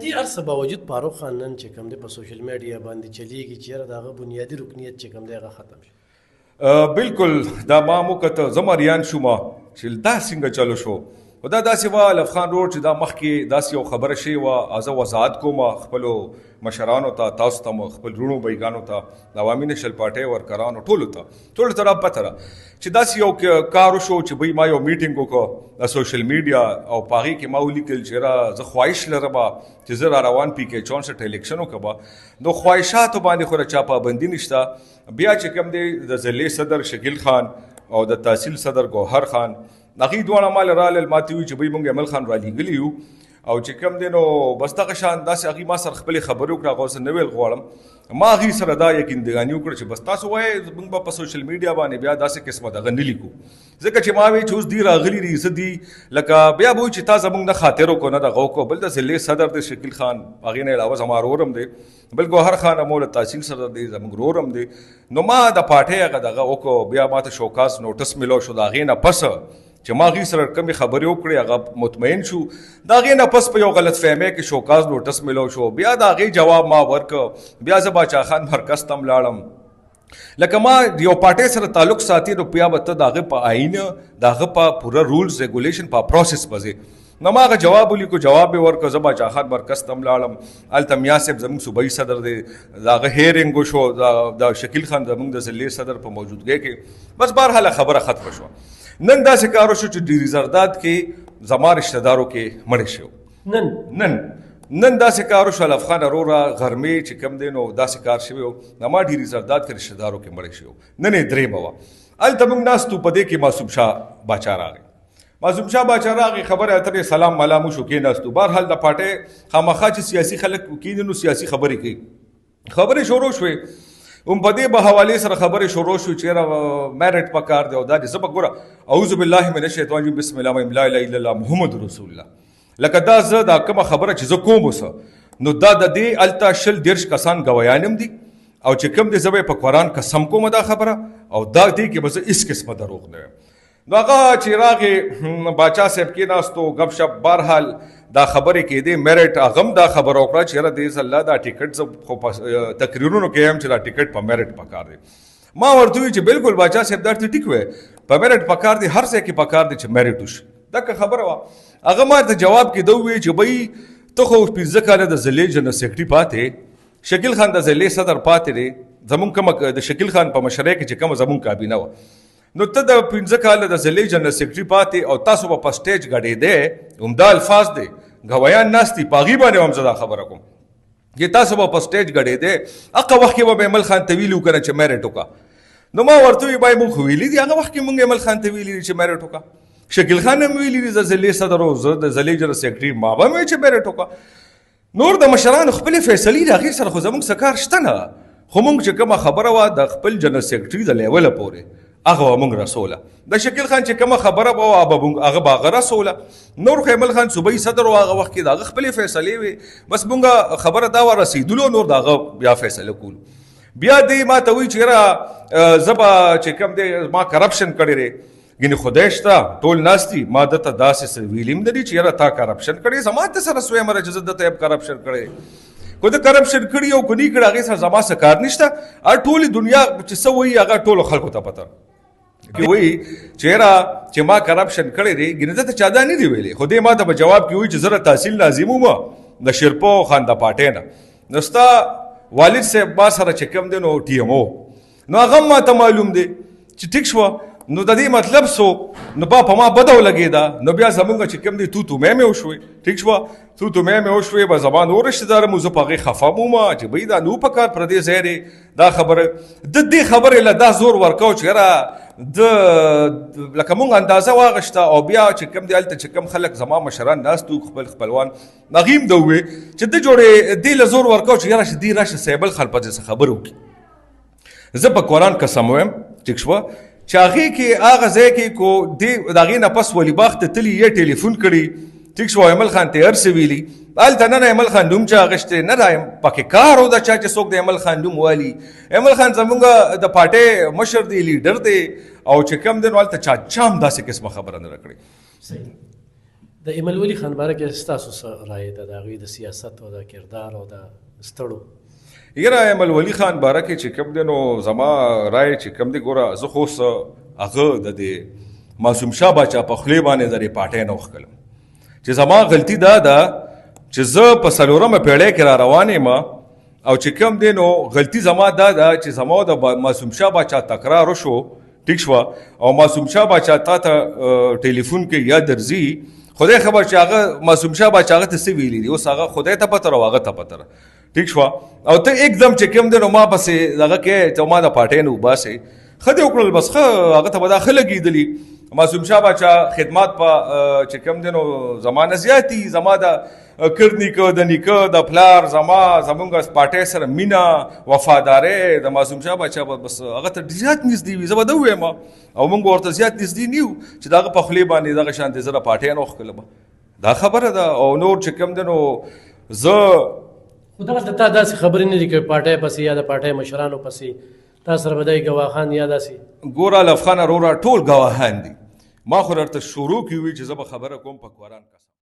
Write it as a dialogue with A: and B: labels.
A: دې هر څه باوجود فاروق خان نن چې کوم دی په سوشل میډیا باندې چلیږي چېرې د هغه بنیادي رکنیت چې کوم دی هغه ختم شي.
B: بالکل دا ما موکته زمریان شوم چې دا څنګه چلو شو خو دا داسې وه الف خان روډ چې دا مخکې داسې یو خبره شوې وه زه وضاحت کوم خپلو مشرانو ته تاسو ته خپل وروڼو بېګانو ته د عوامي نشل پارټۍ ورکرانو ټولو ته را پته ده چې داسې یو کار وشو چې بهی ما یو میټینګ وکړو د سوشل میډیا او په هغې کې ما ولیکل چې زه خواهش لرم چې زه را روان PK 64 الیکشن وکړم نو خواهشاتو باندې خو چا پابندي نشته. بیا چې کوم دی د ضلعې صدر شکیل خان او د تحصیل صدر ګوهر خان هغوی دواړه ما له رالل ما ته وویل چې بهی موږ ایمل خان رالیږلي یو او چې کوم دی نو بس دغه شان داسې هغوی ما سره خپلې خبرې وکړه هغه اوس نه ویل غواړم ما هغوی سره دا یقیندګاني وکړه چې بس تاسو وایئ موږ به په سوشل میډیا باندې بیا داسې قسمه دغه نه لیکو ځکه چې ما وی چې اوس دی راغلي دي زه دي لکه بیا به وایي چې تا زموږ نه خاطر وکړو نه دغه وکړو بل د ضلعې صدر دی شکیل خان هغې نه علاوه زما ورور هم دی بل ګوهر خان هم له تحصیل صدر دی زموږ ورور هم دی نو ما د پارټۍ هغه دغه وکړو بیا ما ته شوکاس نوټس میلو شو د هغې نه پس چې ما هغوی سره کومې خبرې وکړې هغه مطمئن شو د هغې نه پس په یو غلط فهمۍ کې شوکاز نوټس میلو شو بیا د هغې جواب ما ورکړ بیا زه باچا خان مرکز ته هم لاړم لکه ما یو پارټۍ سره تعلق ساتي نو بیا به ته د هغه په آئین د هغه په پوره رولز ریګولیشن په پروسس پځې نو ما هغه جواب ولیکو جواب یې ورکړ زه باچا خان مرکز ته هم لاړم هلته میا صاحب زموږ صوبایي صدر دی د هغه هیرینګ وشو د شکیل خان زموږ د ضلعې صدر په موجودګۍ کې بس بهرحاله خبره ختمه شوه. نن داسې کار وشو چې ډیري زرداد کې زما رشته دارو کې مړی شو نن داسې کار وشو الف خان وروره غرمې چې کوم دی نو داسې کار شوی و زما ډیري زرداد کې رشته دارو کې مړی شو نن یې درېیمه وه هلته موږ ناستو په دې کې معصوم شاه باچا راغی خبرې اترې سلام ملام وشو کېناستو بهرحال د پارټۍ خامخا چې سیاسي خلک کېني نو سیاسي خبرې کوي خبرې شروع شوې په دې به حوالې سره خبرې شروع شو چې میرټ پکار دی او دا دې زه به ګوره اعوذ بالله من الشیطان الرجیم بسم الله لا اله الا الله محمد رسول الله لکه دا زه دا کومه خبره چې زه کوم اوسه نو دا د دې هلته 20 کسان ګویان هم دي او چې کوم دی زه به په قرآن قسم کوم دا خبره او دا دې کې به زه هېڅ قسمه دروغ نه یم نو هغه چې راغې باچا صاحب کېناستو ګپ شپ بهرحال دا خبرې کېدې میرټ هغه هم دا خبره وکړه چې یاره دې الله دا ټیکټ زه خو په تقریرونو کې یم چې دا ټیکټ په میرټ پکار دی ما ورته وویل چې بالکل باچا صاحب دا ټیک وی په میرټ پکار دی هر ځای کې پکار دی چې میرټ وشي دغه خبره وه هغه ما ته جواب کې ده وویل چې بهی ته خو 15 کاله د ضلعې جنرال سیکرټري پاتې شکیل خان د ضلعې صدر پاتې دی زموږ کومه د شکیل خان په مشرۍ کې چې کومه زموږ کابینه وه نو ته د 15 کاله د ضلعې جنرال سیکرټري پاتې او تاسو به په سټیج ګډېدی عمده الفاظ دی ګویان ناست دي په هغې باندې هم زه دا خبره کوم چې تاسو به په سټیج ګډېدی هغه وخت کې به ایمل خان ته ویلي وو که نه چې میرټ وکړه نو ما ورته وویل بای موږ خو ویلي دي هغه وخت کې موږ ایمل خان ته ویلي دي چې میرټ وکړه شکیل خان هم ویلي دي زه ضلعې صدر او زه د ضلعې جنرال سیکرټري ما به هم ویل چې میرټ وکړه نور د مشرانو خپلې فیصلې د هغې سره خو زموږ څه کار شته نه خو موږ چې کومه خبره وه د خپل جنرال سیکرټري د لیوله پورې هغه به موږ رسوله د شکیل خان چې کومه خبره به وه هغه به هغه رسوله نور خو ایمل خان صوبایي صدر و هغه وخت کې د هغه خپلې فیصلې وې بس موږ خبره دا وه رسېدلو نور د هغه بیا فیصله کولو بیا دی ما ته وایي چې یاره زه به چې کوم دی ما کرپشن کړی دی ګینې خدای شته ټول ناست دي ما دته داسې څه ویلي هم نه دي چې یاره تا کرپشن کړی زما ته سره سویم چې زه دته کرپشن کړی کو د کرپشن کړي او کو نه کړي هغې سره زما څه کار نشته ټولې دنیا چې څه وایي هغه ټولو خلکو ته پته کې وایي چې یاره چې ما کرپشن کړی دی ګینې دته چا دا نه دي ویلې خو دې ما ته به جواب کې وایي چې زه تحصیل ناظم وم د شیرپو خان د پارټۍ نه نو ستا والد صاحب ما سره چې کوم دی نو TMO نو هغه هم ما ته معلوم دی چې ټیک شوه نو د دې مطلب سو نو په ما بده ولګېده نو بیا زمونږ چې کوم دی تو مې وشوې ټیک شوه تو مې وشوې به زما نور رشته دار مو زه په هغې خفه وم چې بهی دا نو په کار پردې ځای دی دا خبره د دې خبرې له دا زور ورکو چې یاره د لکه مونږ اندازه واغشته او بیا چې کوم دی هلته چې کوم خلک زما مشران ناست وو خپلوان هغې هم ده ووې چې ده جوړې دې له زور ورکو چې یاره دې راشه سیبل خل په دې څه خبرې وکړي زه په قرآن قسم ویم ټیک شوه چې هغې کې هغه ځای کې کو د هغې نه پس ولي باغ ته تلي یې ټلیفون کړي ټیک شو ایمل خان ته هر څه ویلي هلته نه ایمل خان نوم چا اخیستی نه دا پکې کار و د چا چې څوک د ایمل خان نوم والي ایمل خان زموږ د پارټۍ مشر دی لیډر دی او چې کوم دی نو هلته چا هم داسې قسمه خبره نه راکړې.
A: د ایمل ولی خان باره کې ستاسو څه رایه ده د هغوی د سیاست او د کردار او د ستړو؟
B: یاره ایمل ولی خان باره کې چې کوم دی نو زما رایه چې کوم دی ګوره زه خو اوس هغه د دې معصوم شاه باچا په خولې باندې د دې پارټۍ نه وښکلم چې زما غلطي دا ده چې زه په 4مه پیړۍ کې را روان یم او چې کوم دی نو غلطي زما دا ده چې زما د معصوم شاه باچا تکرار وشو ټیک شوه او معصوم شاه باچا تا ته ټلیفون کې یا درځي خدای خبر چې هغه معصوم شاه باچا هغه ته څه ویلي دي اوس هغه خدای ته پته او هغه ته پته ټیک شوه او ته एकदम چې کوم دی نو ما پسې دغه کې چې ما د پارټۍ نه وباسې ښه دې وکړل بس ښه هغه ته به دا ښه لګېدلي معصوم شاه باچا خدمات په چې کوم دی نو زما نه زیات دي زما د نیکه د نیکه د پلار زمونږ پارټۍ سره مینه وفادارۍ د معصوم شاه باچا بس هغه ته زیات نږدې وي زه به ده ووایم او موږ ورته زیات نږدې نه یو چې د هغه په خولې باندې دغه شانتې زه د پارټۍ نه وښکلم دا خبره ده او نور چې کوم دی نو زه
A: خو دغلته تا داسې خبرې نه دي کړې پارټۍ پسې یا د پارټۍ مشرانو پسې تا سره به دی ګواښان یا داسې؟
B: ګوره لفخان وروره ټول ګواهان دي ما خو درته شروع کې وي چې زه به خبره کوم په قرآن